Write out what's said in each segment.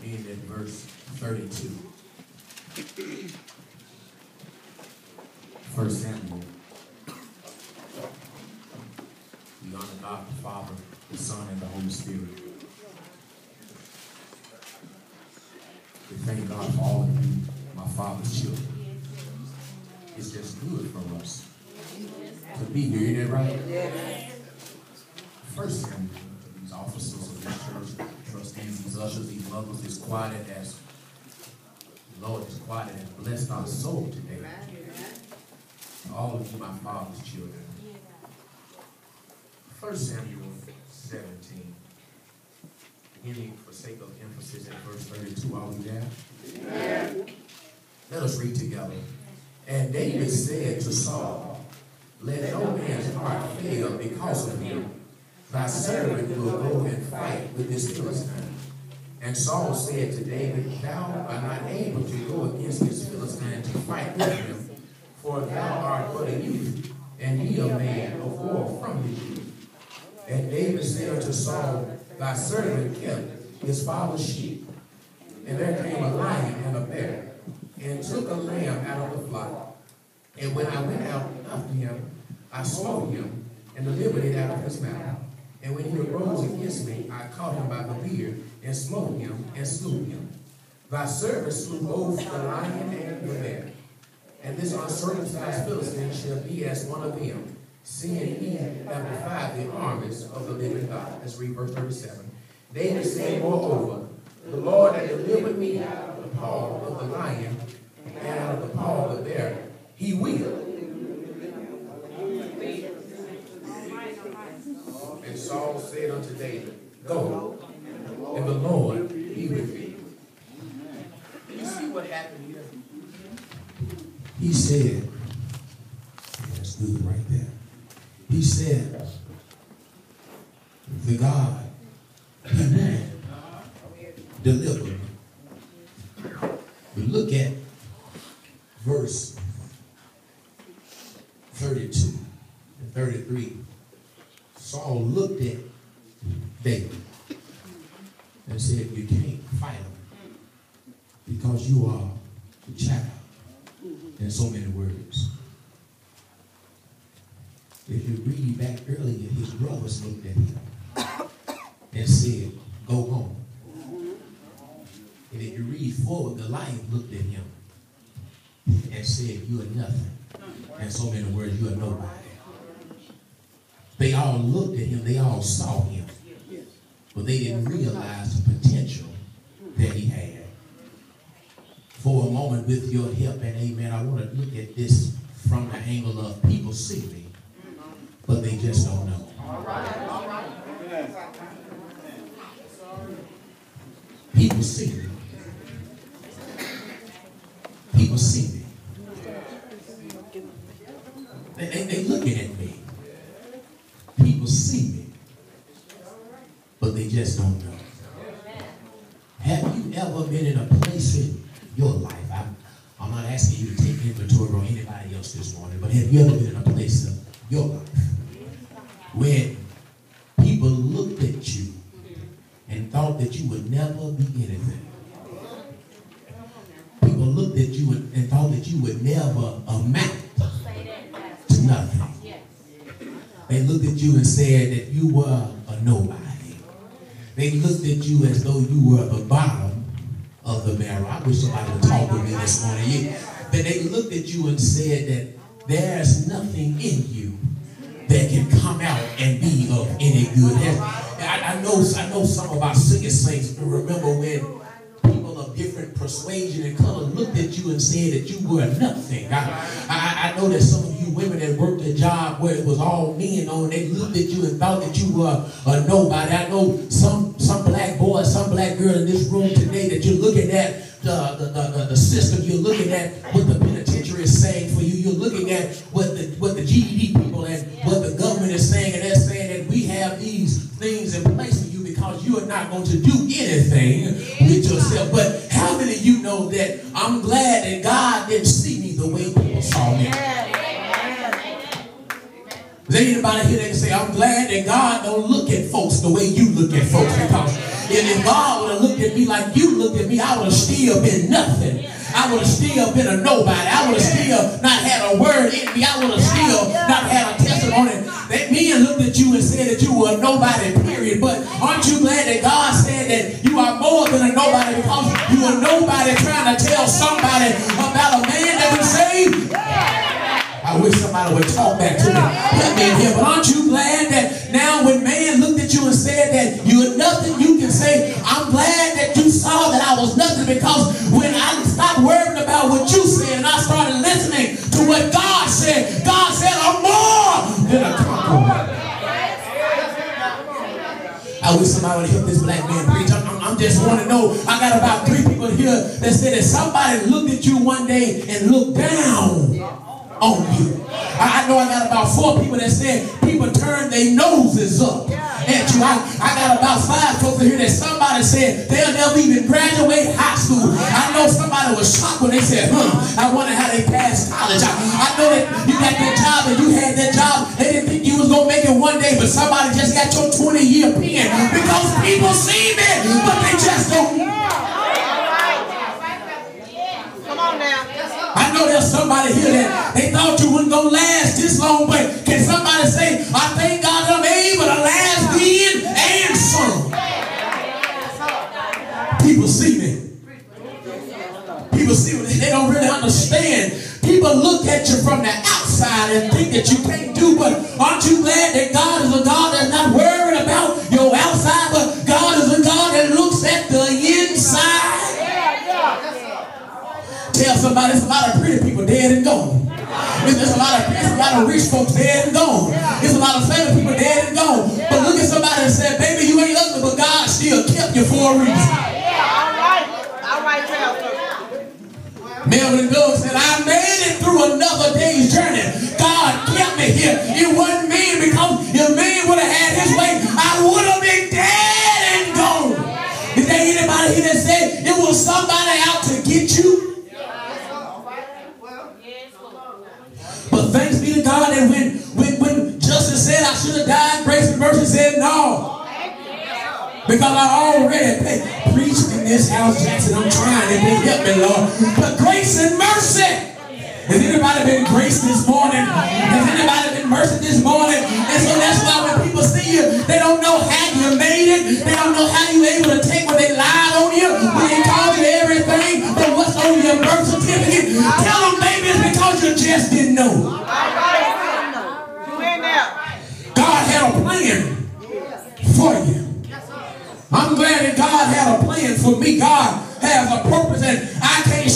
beginning at verse 32. 1 Samuel. We honor God the Father, the Son, and the Holy Spirit. We thank God for all of you, my Father's children. It's just good for us to be here. Isn't that right? Yes. 1 Samuel, these officers of this church, trustees, these ushers, these mothers, this choir that has, Lord, this choir that has blessed our soul today. All of you, my Father's children. 1 Samuel 17. Beginning for sake of emphasis at verse 32. Are we there? Yeah. Let us read together. And David said to Saul, let no man's heart fail because of him. Thy servant will go and fight with this Philistine. And Saul said to David, thou art not able to go against this Philistine to fight with him, for thou art but a youth, and he a man of war from his youth. And David said unto Saul, thy servant kept his father's sheep. And there came a lion and a bear, and took a lamb out of the flock. And when I went out after him, I smote him, and delivered it out of his mouth. And when he arose against me, I caught him by the beard, and smote him, and slew him. Thy servant slew both the lion and the bear. And this uncircumcised Philistine shall be as one of them, seeing he have defied the armies of the living God. Let's read verse 37. David said, moreover, the Lord hath delivered me out of the paw of the lion, and out of the paw of the bear. He will. And Saul said unto David, go, and the Lord be with thee. You see what happened here? He said, that's good right there. He said, the God, he will deliver me. We look at verse 32 and 33. Saul looked at David and said, you can't fight him because you are a child. In so many words. If you read back earlier, his brothers looked at him and said, go home. And if you read forward, the lion looked at him and said, you are nothing. In so many words, you are nobody. They all looked at him, they all saw him, but they didn't realize the potential that he had. For a moment, with your help and amen, I want to look at this from the angle of people see me, but they just don't know. All right. People see me. People see me. They looking at me. People see me, but they just don't know. Have you ever been in a place in your life? I'm not asking you to take inventory on anybody else this morning, but have you ever been in a place of your life when people looked at you and thought that you would never be anything? People looked at you and thought that you would never amount to nothing. They looked at you and said that you were a nobody. They looked at you as though you were the bottom of the barrel. I wish somebody would talk with me this morning. That they looked at you and said that there's nothing in you that can come out and be of any good. I know some of our singing saints remember when people of different persuasion and color looked at you and said that you were nothing. I know that some of you women that worked a job where it was all men on, they looked at you and thought that you were a nobody. I know some black boy, some black girl in this room today that you're looking at the system, you're looking at what the penitentiary is saying for you, you're looking at what the GED people and what the government is saying, and they're saying that we have these things in place for you because you are not going to do anything with yourself. But how many of you know that I'm glad that God didn't see me the way people saw me? there anybody here that can say, I'm glad that God don't look at folks the way you look at folks? Because if God would have looked at me like you looked at me, I would have still been nothing. I would have still been a nobody. I would have still not had a word in me. I would have still not had a testimony. That men looked at you and said that you were a nobody, period. But aren't you glad that God said that you are more than a nobody, because you are nobody trying to tell somebody about a man that was saved? I wish somebody would talk back to me. Help me in here. But aren't you glad that now when man looked at you and said that you are nothing, you can say, I'm glad that you saw that I was nothing, because when I stopped worrying about what you said and I started listening to what God said I'm more than a conqueror. I wish somebody would help this black man preach. I'm just want to know, I got about 3 people here that said that somebody looked at you one day and looked down on you. I know I got about 4 people that said people turned their noses up at you. I got about 5 folks here that somebody said they'll never even graduate high school. I know somebody was shocked when they said, I wonder how they passed college. I know that you got that job and you had that job. They didn't think you was going to make it one day, but somebody just got your 20-year pen, because people see me, but they just don't. I know there's somebody here that they thought you wasn't going to last this long, but can somebody say, I thank God I'm able to last then and some. People see me. People see me. They don't really understand. People look at you from the outside and think that you can't do, but aren't you glad that God is a God that's not worried about your outside, but God is a God that looks at the inside? Tell somebody, there's a lot of pretty people dead and gone. There's a lot of rich folks dead and gone. There's a lot of famous people dead and gone. But look at somebody and say, baby, you ain't ugly, but God still kept you for a reason. All right, Melvin and Doug said, I made it through another day's journey. God kept me here. It wasn't me, because if man would have had his way, I would have been dead and gone. Is there anybody here that said it was somebody out to get you? But thanks be to God that when justice said I should have died, grace and mercy said no. Because I already preached in this house, Jackson. I'm trying and they help me, Lord. But grace and mercy. Has anybody been graced this morning? Has anybody been mercy this morning? And so that's why when people see you, they don't know how you made it. They don't know how you were able to take what they lied on you, when they called you everything, but what's on your birth certificate. Tell them, baby, it's because you just didn't know. God had a plan for you. I'm glad that God had a plan for me. God has a purpose, and I can't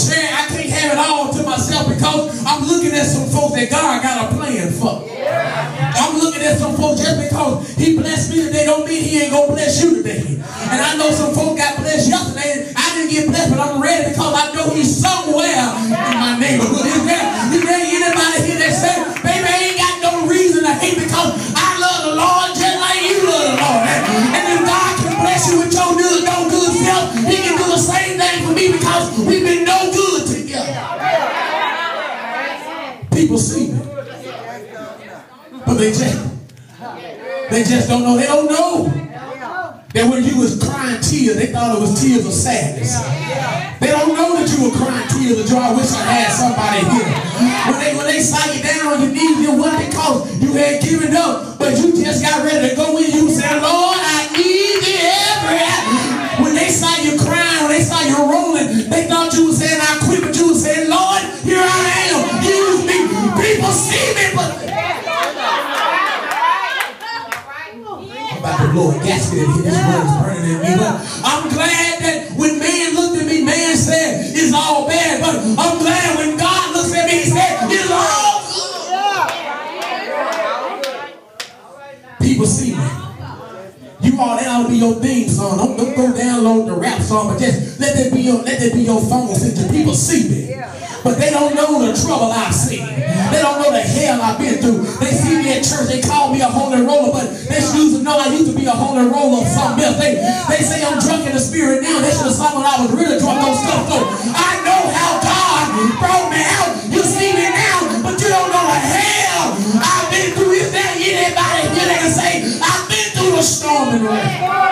have it all to myself, because I'm looking at some folks that God got a plan for. I'm looking at some folks, just because he blessed me today don't mean he ain't gonna bless you today. And I know some folks got blessed yesterday. I didn't get blessed, but I'm ready, because I know he's somewhere in my neighborhood. Is there anybody here that said, baby, I ain't got no reason to hate, because I love the Lord just like you love the Lord. And if God can bless you with your no good self, he can do the same thing for me, because we've been no good together. People see me, but they just don't know. They don't know that when you was crying tears, they thought it was tears of sadness. They don't know that you were crying tears of joy. I wish I had somebody here. When they saw you down on your knees, it wasn't because you had given up, but you just got ready to go in. You said, Lord, I need you every hour. When they saw you crying, when they saw you rolling, they thought you were saying, I quit, but you were saying, Lord, here I am. Use me. People see me, but about to blow a gasket in here. This word is burning in me. But I'm glad that when man looked at me, man said it's all bad. But I'm glad when God looks at me, he said it's all good. People see me. You all, that ought to be your theme song. Don't go download the rap song, but just let that be your phone since the people see me. But they don't know the trouble I've seen. They don't know the hell I've been through. They see me at church, they call me a holy roller, but they used to know I used to be a holy roller or something else. They say I'm drunk in the spirit now. They should have saw when I was really drunk on stuff. So I know how God brought me out. You see me now, but you don't know the hell I've been through. Is there moving right.